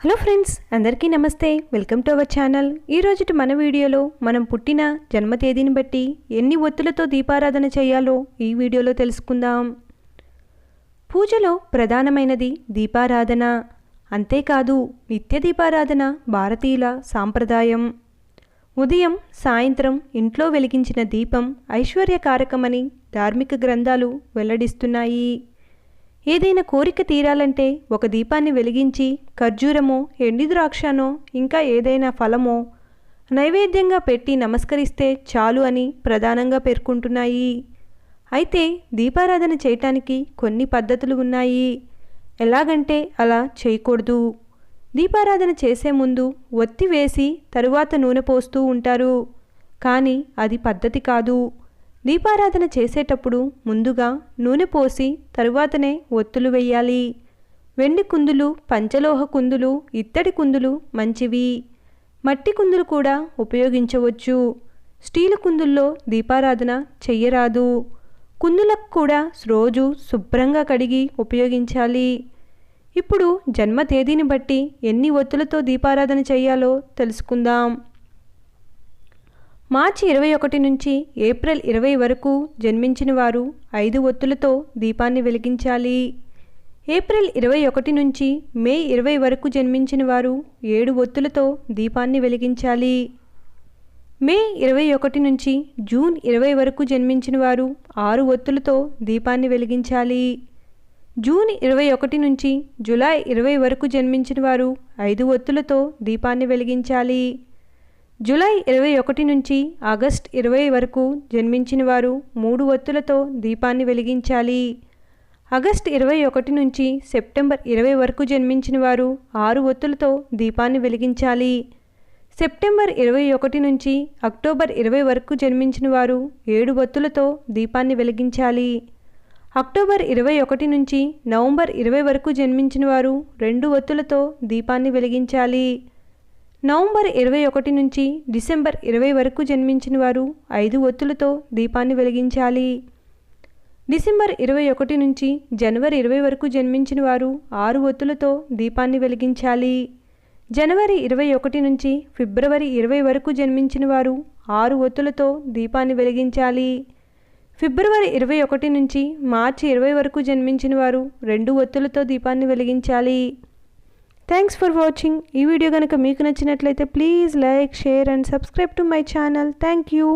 Hello friends, అందరికీ నమస్తే. Welcome to our channel. ఈరోజుటి మన వీడియోలో మనం పుట్టిన జన్మ తేదీని బట్టి ఎన్ని ఒత్తులతో దీపారాధన చేయాలో ఈ వీడియోలో తెలుసుకుందాం. పూజలో ప్రధానమైనది దీపారాధన. అంతేకాదు, నిత్య దీపారాధన భారతీయుల సాంప్రదాయం. ఉదయం సాయంత్రం ఇంట్లో వెలిగించిన దీపం ఐశ్వర్యకారకమని ధార్మిక గ్రంథాలు వెల్లడిస్తున్నాయి. ఏదైనా కోరిక తీరాలంటే ఒక దీపాన్ని వెలిగించి ఖర్జూరమో ఎండి ద్రాక్షనో ఇంకా ఏదైనా ఫలమో నైవేద్యంగా పెట్టి నమస్కరిస్తే చాలు అని ప్రధానంగా పేర్కొంటున్నాయి. అయితే దీపారాధన చేయటానికి కొన్ని పద్ధతులు ఉన్నాయి. ఎలాగంటే అలా చేయకూడదు. దీపారాధన చేసే ముందు ఒత్తి వేసి తరువాత నూనె పోస్తూ ఉంటారు, కానీ అది పద్ధతి కాదు. దీపారాధన చేసేటప్పుడు ముందుగా నూనె పోసి తరువాతనే ఒత్తులు వేయాలి. వెండి కుందులు, పంచలోహ కుందులు, ఇత్తడి కుందులు మంచివి. మట్టి కుందులు కూడా ఉపయోగించవచ్చు. స్టీలు కుందుల్లో దీపారాధన చెయ్యరాదు. కుందులకు కూడా రోజు శుభ్రంగా కడిగి ఉపయోగించాలి. ఇప్పుడు జన్మ తేదీని బట్టి ఎన్ని ఒత్తులతో దీపారాధన చేయాలో తెలుసుకుందాం. మార్చి 21 నుంచి ఏప్రిల్ 20 వరకు జన్మించిన వారు 5 ఒత్తులతో దీపాన్ని వెలిగించాలి. ఏప్రిల్ 21 నుంచి మే 20 వరకు జన్మించిన వారు 7 ఒత్తులతో దీపాన్ని వెలిగించాలి. మే 21 నుంచి జూన్ 20 వరకు జన్మించిన వారు 6 ఒత్తులతో దీపాన్ని వెలిగించాలి. జూన్ 21 నుంచి జూలై 20 వరకు జన్మించిన వారు 5 ఒత్తులతో దీపాన్ని వెలిగించాలి. జూలై 21 నుంచి ఆగస్ట్ 20 వరకు జన్మించిన వారు 3 ఒత్తులతో దీపాన్ని వెలిగించాలి. ఆగస్ట్ 21 నుంచి సెప్టెంబర్ 20 వరకు జన్మించిన వారు 6 ఒత్తులతో దీపాన్ని వెలిగించాలి. సెప్టెంబర్ 21 నుంచి అక్టోబర్ 20 వరకు జన్మించిన వారు 7 ఒత్తులతో దీపాన్ని వెలిగించాలి. అక్టోబర్ 21 నుంచి నవంబర్ 20 వరకు జన్మించిన వారు 2 ఒత్తులతో దీపాన్ని వెలిగించాలి. నవంబర్ 21 నుంచి డిసెంబర్ 20 వరకు జన్మించిన వారు 5 ఒత్తులతో దీపాన్ని వెలిగించాలి. డిసెంబర్ 21 నుంచి జనవరి 20 వరకు జన్మించిన వారు 6 ఒత్తులతో దీపాన్ని వెలిగించాలి. జనవరి 21 నుంచి ఫిబ్రవరి 20 వరకు జన్మించిన వారు 6 ఒత్తులతో దీపాన్ని వెలిగించాలి. ఫిబ్రవరి 21 నుంచి మార్చి 20 వరకు జన్మించిన వారు 2 ఒత్తులతో దీపాన్ని వెలిగించాలి. Thanks for watching. ఈ వీడియో కనుక మీకు నచ్చినట్లయితే please like, share and subscribe to my channel. Thank you.